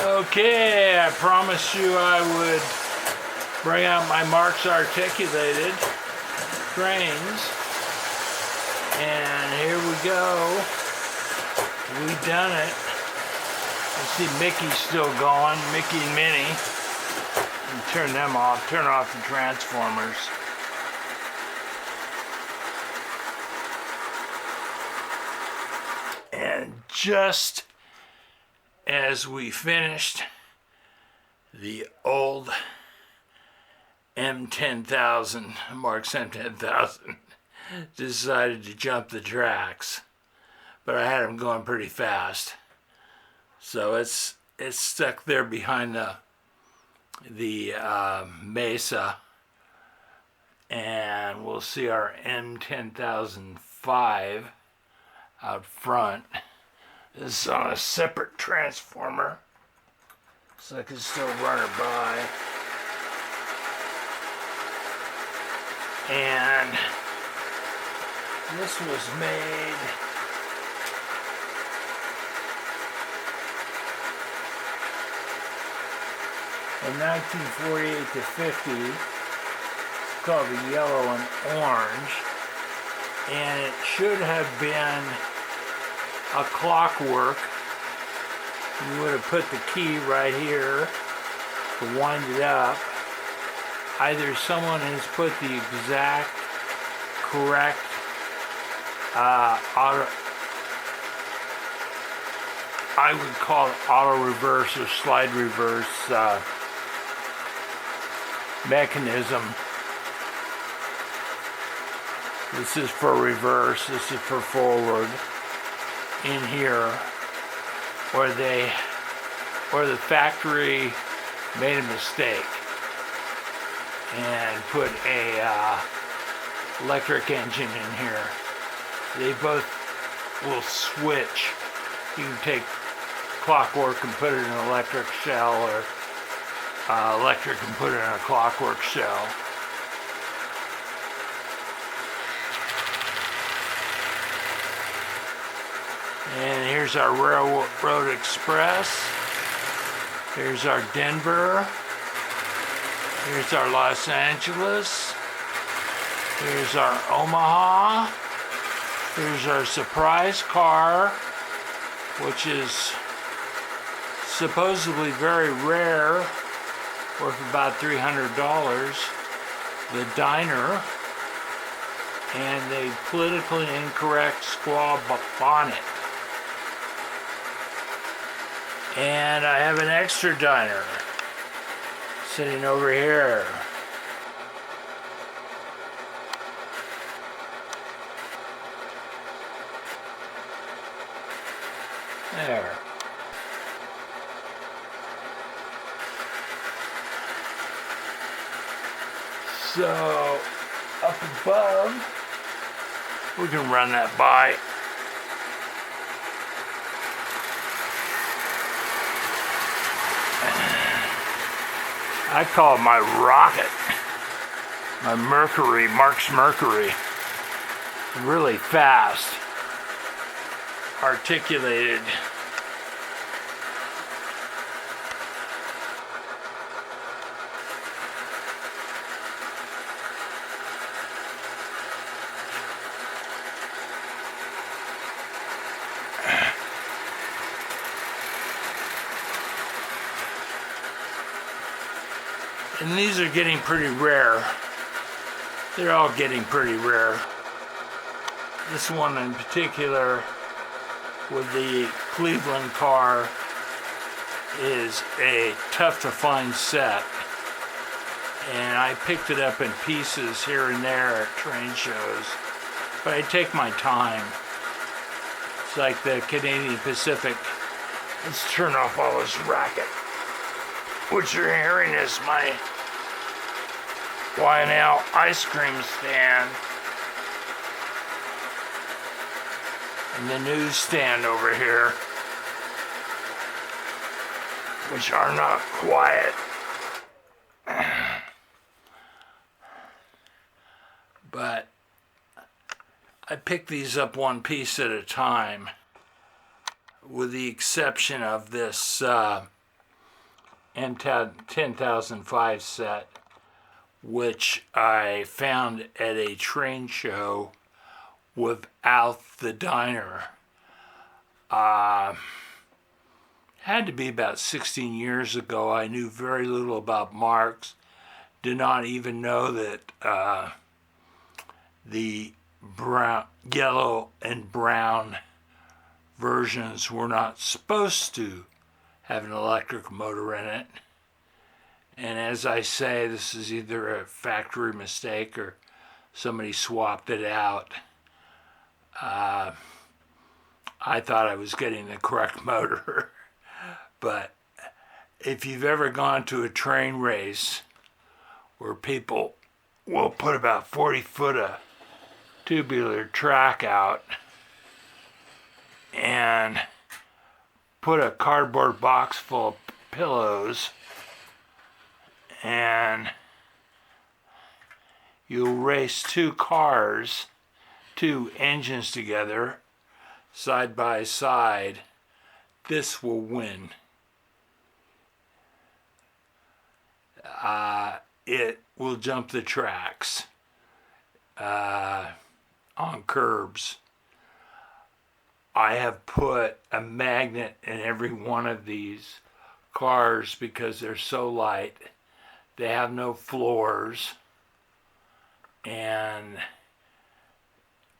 Okay, I promised you I would bring out my Marx articulated trains, and here we go. We done it. You see Mickey's still going, Mickey and Minnie. And turn them off, turn off the transformers. And just as we finished the old M-10000, Marx M-10000, decided to jump the tracks, but I had them going pretty fast, so it's stuck there behind the mesa, and we'll see our M-10005 out front. This is on a separate transformer, so I can still run her by. And this was made in 1948 to 50. It's called the yellow and orange, and it should have been a clockwork. You would have put the key right here to wind it up. Either someone has put the exact correct auto, I would call it auto reverse or slide reverse mechanism. This is for reverse, this is for forward. In here, or the factory made a mistake and put a electric engine in here. They both will switch. You can take clockwork and put it in an electric shell, or electric and put it in a clockwork shell. And here's our Railroad Express. Here's our Denver. Here's our Los Angeles. Here's our Omaha. Here's our surprise car, which is supposedly very rare, worth about $300. the diner and the politically incorrect squaw bonnet. And I have an extra diner sitting over here. There. So, up above, we can run that by. I call it my rocket, my Mercury, Marx Mercury. Really fast, articulated. And these are getting pretty rare. They're all getting pretty rare. This one in particular with the Cleveland car is a tough to find set. And I picked it up in pieces here and there at train shows. But I take my time. It's like the Canadian Pacific. Let's turn off all this racket. What you're hearing is my Y&L ice cream stand and the newsstand over here, which are not quiet. But I pick these up one piece at a time, with the exception of this M-10005 set, which I found at a train show without the diner. Had to be about 16 years ago. I knew very little about Marx. Did not even know that the yellow and brown versions were not supposed to have an electric motor in it. And as I say, this is either a factory mistake or somebody swapped it out. I thought I was getting the correct motor. But if you've ever gone to a train race where people will put about 40 foot of tubular track out and put a cardboard box full of pillows, and you'll race two cars, two engines together, side by side, this will win. It will jump the tracks on curbs. I have put a magnet in every one of these cars because they're so light. They have no floors, and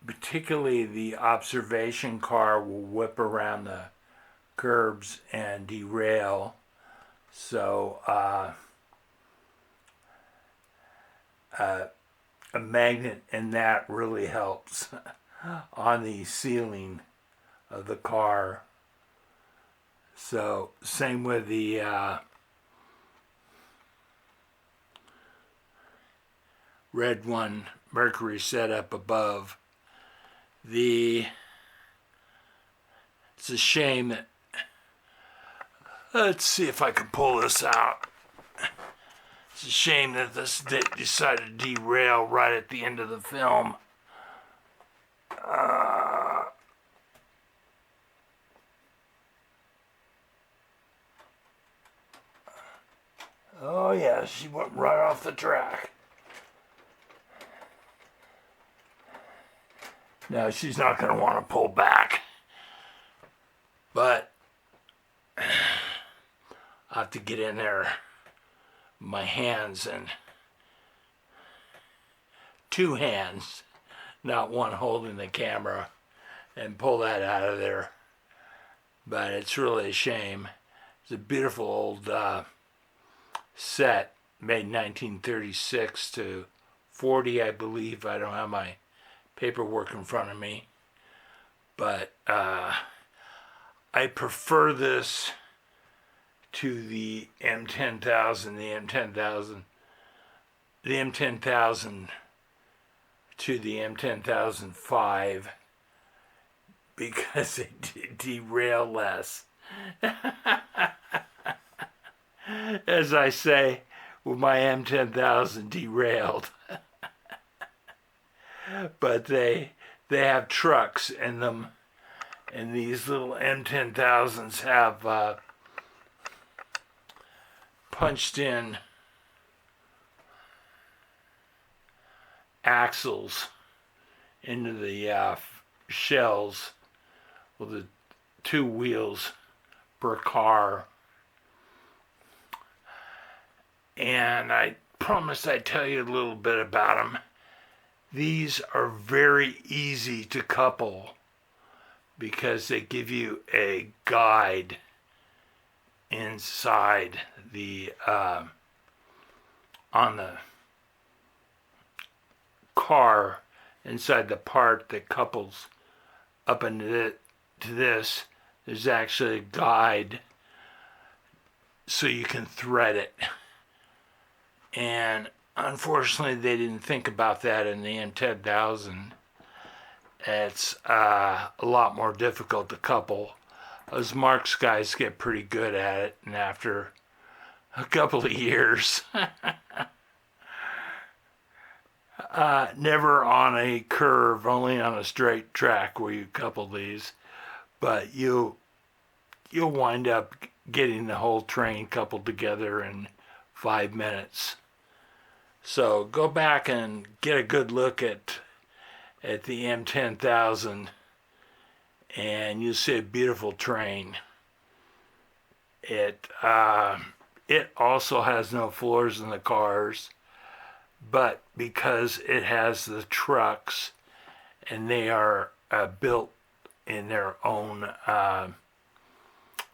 particularly the observation car will whip around the curbs and derail. So a magnet in that really helps on the ceiling of the car. So same with the red one, Mercury set up above. It's a shame that, let's see if I can pull this out. It's a shame that this decided to derail right at the end of the film. Oh yeah, she went right off the track. Now she's not going to want to pull back. But I have to get in there, my hands, and two hands, not one holding the camera, and pull that out of there. But it's really a shame. It's a beautiful old set, made 1936 to 40, I believe. I don't have my paperwork in front of me. But I prefer this to the M-10000, the M-10000 to the M-10005 because they derail less. As I say, with my M-10000 derailed. But they have trucks in them, and these little M-10000s have punched in axles into the shells with the 2 wheels per car. And I promised I'd tell you a little bit about them. These are very easy to couple because they give you a guide inside the on the car, inside the part that couples up into this. There's actually a guide so you can thread it. And unfortunately, they didn't think about that in the M-10000. It's a lot more difficult to couple. Those Marx guys get pretty good at it, and after a couple of years, never on a curve, only on a straight track where you couple these, but you'll wind up getting the whole train coupled together in 5 minutes. So go back and get a good look at the M-10000, and you'll see a beautiful train. It also has no floors in the cars, but because it has the trucks, and they are built in their own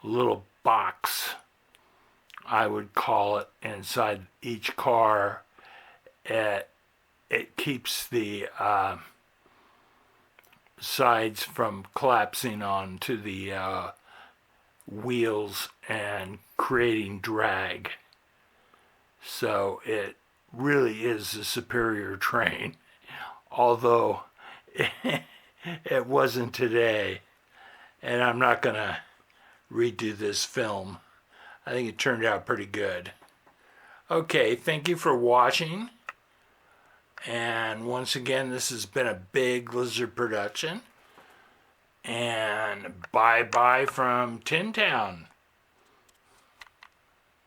little box, I would call it, inside each car. It keeps the sides from collapsing onto the wheels and creating drag. So it really is a superior train, although it wasn't today. And I'm not going to redo this film. I think it turned out pretty good. Okay, thank you for watching. And once again, this has been a Big Lizard production. And bye-bye from Tin Town.